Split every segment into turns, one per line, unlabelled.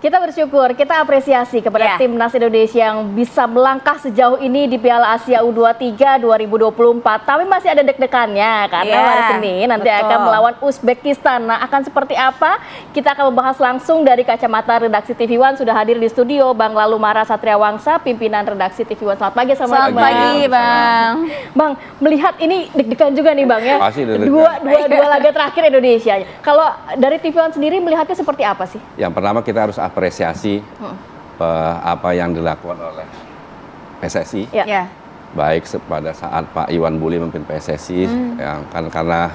Kita bersyukur, kita apresiasi kepada Timnas Indonesia yang bisa melangkah sejauh ini di Piala Asia U23 2024. Tapi masih ada deg-degannya karena hari Senin nanti akan melawan Uzbekistan. Nah, akan seperti apa? Kita akan membahas langsung dari kacamata redaksi TV One. Sudah hadir di studio Bang Lalumara Satria Wangsa, pimpinan redaksi TV One. Selamat pagi,
selamat pagi, Bang.
Bang, melihat ini deg-degan juga nih, Bang ya.
Pasti
Dua laga terakhir Indonesia. Kalau dari TV One sendiri melihatnya seperti apa sih?
Yang pertama kita harus apresiasi apa yang dilakukan oleh PSSI, baik pada saat Pak Iwan Bule memimpin PSSI, yang karena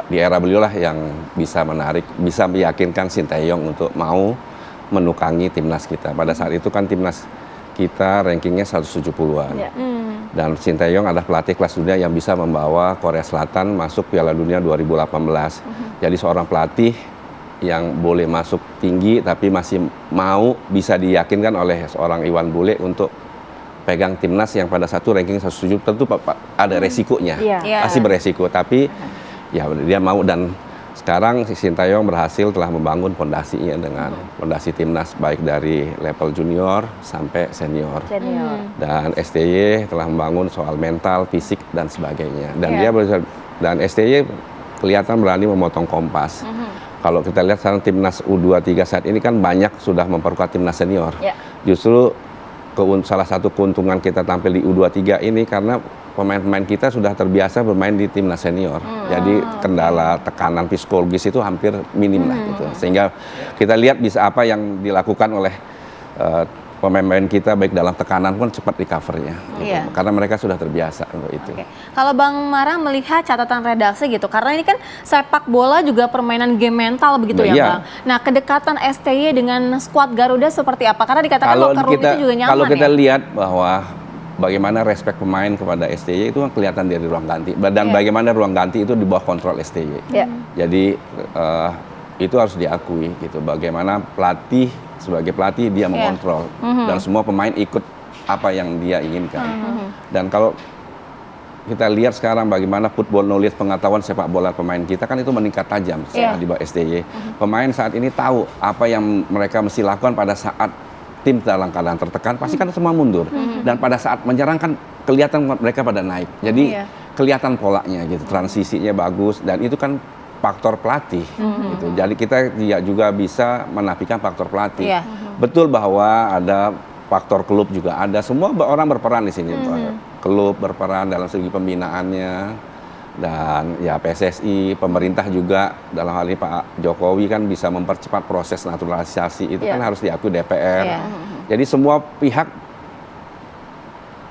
di era beliau lah yang bisa meyakinkan Sinteyong untuk mau menukangi timnas kita. Pada saat itu kan timnas kita rankingnya 170-an. Dan Sinteyong adalah pelatih kelas dunia yang bisa membawa Korea Selatan masuk Piala Dunia 2018. Jadi seorang pelatih yang boleh masuk tinggi tapi masih mau bisa diyakinkan oleh seorang Iwan Bule untuk pegang timnas yang pada satu ranking 170, tentu ada resikonya, pasti beresiko, tapi ya dia mau. Dan sekarang Sinteyong berhasil telah membangun fondasinya dengan fondasi timnas baik dari level junior sampai senior. Dan STY telah membangun soal mental, fisik dan sebagainya. Dan dan STY kelihatan berani memotong kompas. Kalau kita lihat sekarang timnas U23 saat ini kan banyak sudah memperkuat timnas senior. Justru salah satu keuntungan kita tampil di U23 ini karena pemain-pemain kita sudah terbiasa bermain di timnas senior. Jadi kendala tekanan psikologis itu hampir minim lah gitu. Sehingga kita lihat bisa apa yang dilakukan oleh pemain-pemain kita baik dalam tekanan pun cepat recovernya, gitu. Karena mereka sudah terbiasa untuk itu.
Kalau Bang Mara melihat catatan redaksi gitu, karena ini kan sepak bola juga permainan game mental begitu Bang. Nah, kedekatan STY dengan skuad Garuda seperti apa? Karena dikatakan locker room itu juga nyaman.
Kalau kita lihat bahwa bagaimana respect pemain kepada STY itu kan kelihatan dari ruang ganti, dan bagaimana ruang ganti itu di bawah kontrol STY. Jadi itu harus diakui gitu. Bagaimana sebagai pelatih dia mengontrol dan semua pemain ikut apa yang dia inginkan. Dan kalau kita lihat sekarang bagaimana football knowledge, pengetahuan sepak bola pemain kita kan itu meningkat tajam di bawah STY. Pemain saat ini tahu apa yang mereka mesti lakukan pada saat tim dalam keadaan tertekan, pasti kan semua mundur. Dan pada saat menyerang kan kelihatan mereka pada naik. Jadi kelihatan polanya gitu, transisinya bagus, dan itu kan faktor pelatih, gitu. Jadi kita juga bisa menafikan faktor pelatih. Betul bahwa ada faktor klub juga ada, semua orang berperan di sini. Klub berperan dalam segi pembinaannya, dan ya PSSI, pemerintah juga dalam hal ini Pak Jokowi kan bisa mempercepat proses naturalisasi itu kan harus diakui DPR. Jadi semua pihak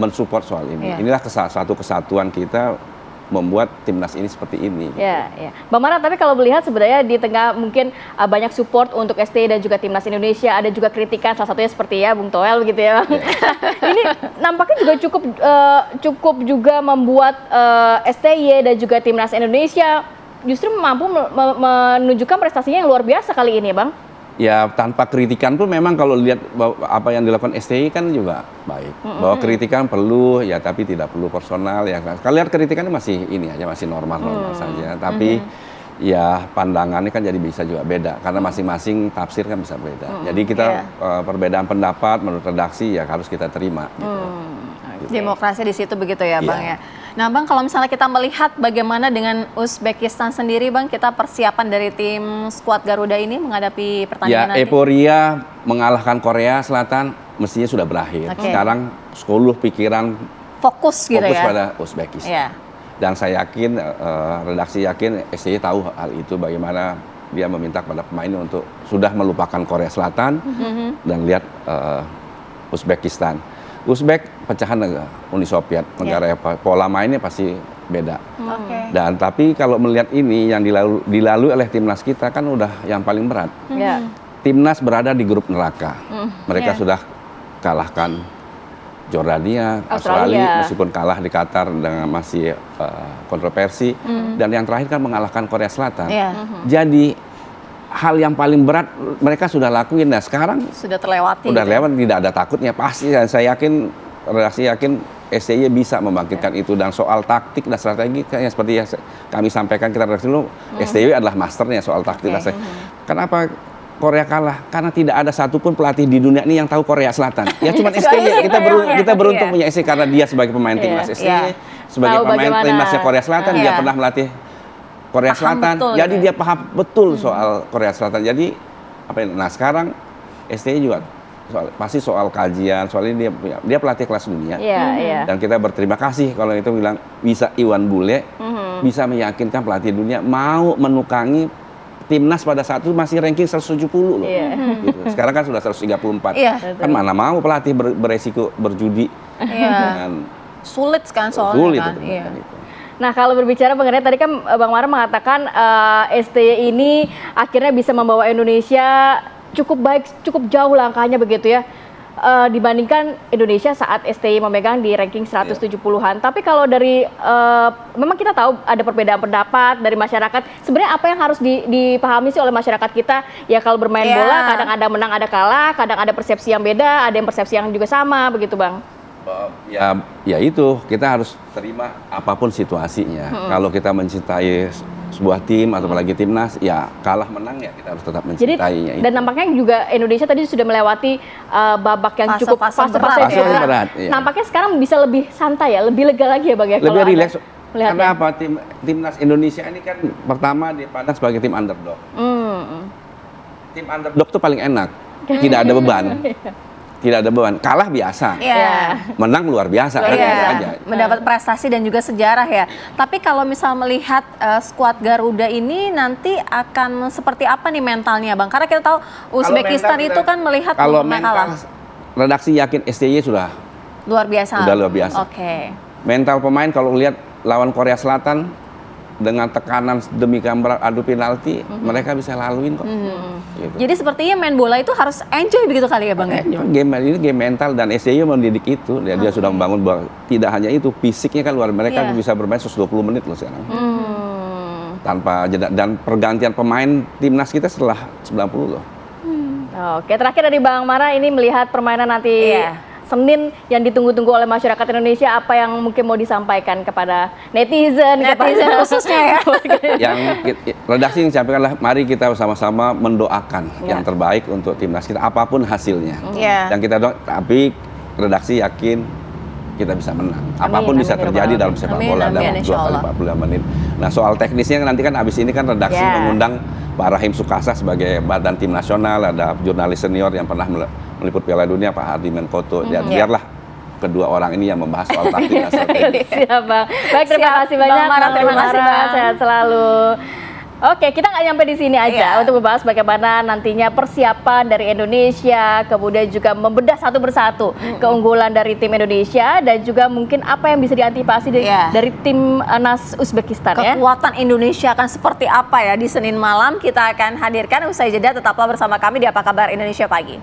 mensupport soal ini. Inilah satu kesatuan kita membuat timnas ini seperti ini.
Bang Mara, tapi kalau melihat sebenarnya di tengah mungkin banyak support untuk STY dan juga timnas Indonesia, ada juga kritikan, salah satunya seperti Bung Toel begitu ya. Ini nampaknya juga cukup juga membuat STY dan juga timnas Indonesia justru mampu menunjukkan prestasinya yang luar biasa kali ini, Bang.
Ya, tanpa kritikan pun memang kalau lihat apa yang dilakukan STY kan juga baik. Bahwa kritikan perlu ya, tapi tidak perlu personal ya. Kalau lihat kritikan masih ini aja, masih normal saja. Tapi ya pandangannya kan jadi bisa juga beda karena masing-masing tafsir kan bisa beda. Jadi kita perbedaan pendapat menurut redaksi ya harus kita terima gitu.
Demokrasi di situ begitu ya, Bang ya. Nah, Bang, kalau misalnya kita melihat bagaimana dengan Uzbekistan sendiri, Bang, kita persiapan dari tim skuad Garuda ini menghadapi pertandingan nanti.
Euforia mengalahkan Korea Selatan mestinya sudah berakhir. Sekarang seluruh pikiran fokus pada Uzbekistan. Dan saya yakin, redaksi yakin STY tahu hal itu, bagaimana dia meminta kepada pemain untuk sudah melupakan Korea Selatan dan lihat Uzbekistan. Uzbek pecahan Uni Soviet, negara pola mainnya pasti beda. Dan tapi kalau melihat ini yang dilalui oleh timnas kita kan udah yang paling berat. Timnas berada di grup neraka. Mereka sudah kalahkan Jordania, Australia, meskipun kalah di Qatar dengan masih kontroversi. Dan yang terakhir kan mengalahkan Korea Selatan. Jadi hal yang paling berat mereka sudah lakuin. Nah, sekarang
sudah terlewati.
Udah lewat, tidak ada takutnya pasti. Dan saya yakin, redaksi yakin STY bisa membangkitkan itu. Dan soal taktik dan strategi yang seperti yang kami sampaikan, kita redaksi dulu, STY adalah masternya soal taktik dan strategi. Kenapa Korea kalah? Karena tidak ada satupun pelatih di dunia ini yang tahu Korea Selatan. Ya cuma STY. Kita beruntung punya STY karena dia sebagai pemain timnas STY, sebagai pemain timnasnya Korea Selatan, dia pernah melatih Korea Selatan.
Betul,
jadi dia paham betul soal Korea Selatan. Jadi nah sekarang STY juga pasti soal kajian, soalnya dia pelatih kelas dunia. Dan kita berterima kasih kalau itu bilang bisa Iwan Bule bisa meyakinkan pelatih dunia mau menukangi timnas pada saat itu masih ranking 170 loh. Gitu. Sekarang kan sudah 134. Kan mana mau pelatih beresiko berjudi. Dengan
sulit kan soalnya
sulit
kan.
Gitu.
Nah, kalau berbicara mengenai tadi kan Bang Mara mengatakan STY ini akhirnya bisa membawa Indonesia cukup baik, cukup jauh langkahnya begitu ya. Dibandingkan Indonesia saat STY memegang di ranking 170-an. Tapi kalau dari memang kita tahu ada perbedaan pendapat dari masyarakat. Sebenarnya apa yang harus dipahami sih oleh masyarakat kita? Ya kalau bermain bola kadang ada menang, ada kalah, kadang ada persepsi yang beda, ada yang persepsi yang juga sama begitu, Bang.
Ya itu kita harus terima apapun situasinya. Kalau kita mencintai sebuah tim atau apalagi timnas, ya kalah menang ya kita harus tetap mencintainya.
Dan nampaknya juga Indonesia tadi sudah melewati babak yang cukup fase berat. Nampaknya sekarang bisa lebih santai ya, lebih lega lagi ya Bang ya.
Lebih rileks. Karena apa? Timnas Indonesia ini kan pertama dipandang sebagai tim underdog. Tim underdog tuh paling enak, tidak ada beban. Tidak ada beban, kalah biasa, menang luar biasa, aja.
Mendapat prestasi dan juga sejarah ya. Tapi kalau misal melihat skuad Garuda ini nanti akan seperti apa nih mentalnya, Bang? Karena kita tahu Uzbekistan itu kan melihat
kalau mental, redaksi yakin STY sudah
luar biasa.
Sudah luar biasa. Mental pemain kalau lihat lawan Korea Selatan dengan tekanan demi gambar adu penalti, mereka bisa laluin kok. Gitu.
Jadi sepertinya main bola itu harus enjoy begitu kali ya Bang?
Ini game mental dan STY mendidik itu. Dia sudah membangun bahwa tidak hanya itu, fisiknya kan luar, mereka bisa bermain 120 menit loh sekarang. Tanpa jeda, dan pergantian pemain timnas kita setelah 90 loh.
Oke, terakhir dari Bang Mara ini melihat permainan nanti Senin yang ditunggu-tunggu oleh masyarakat Indonesia, apa yang mungkin mau disampaikan kepada netizen
khususnya ya.
Yang redaksi yang sampaikanlah, mari kita sama-sama mendoakan yang terbaik untuk timnas kita apapun hasilnya. Dan kita tapi redaksi yakin kita bisa menang. Apapun bisa terjadi dalam sepak bola dalam 2 kali 45 menit. Nah, soal teknisnya nanti kan abis ini kan redaksi mengundang Pak Rahim Sukasa sebagai badan tim nasional, ada jurnalis senior yang pernah meliput Piala Dunia, Pak Hardi Menkoto. Dan biarlah kedua orang ini yang membahas soal taktik dan strategi.
Siap, Bang. Baik, terima kasih banyak.
Terima kasih, Bang.
Sehat selalu. Oke, kita nggak nyampe di sini aja untuk membahas bagaimana nantinya persiapan dari Indonesia, kemudian juga membedah satu persatu keunggulan dari tim Indonesia dan juga mungkin apa yang bisa diantisipasi dari tim Nas Uzbekistan.
Kekuatan Indonesia akan seperti apa ya di Senin malam, kita akan hadirkan usai jeda. Tetaplah bersama kami di Apa Kabar Indonesia Pagi.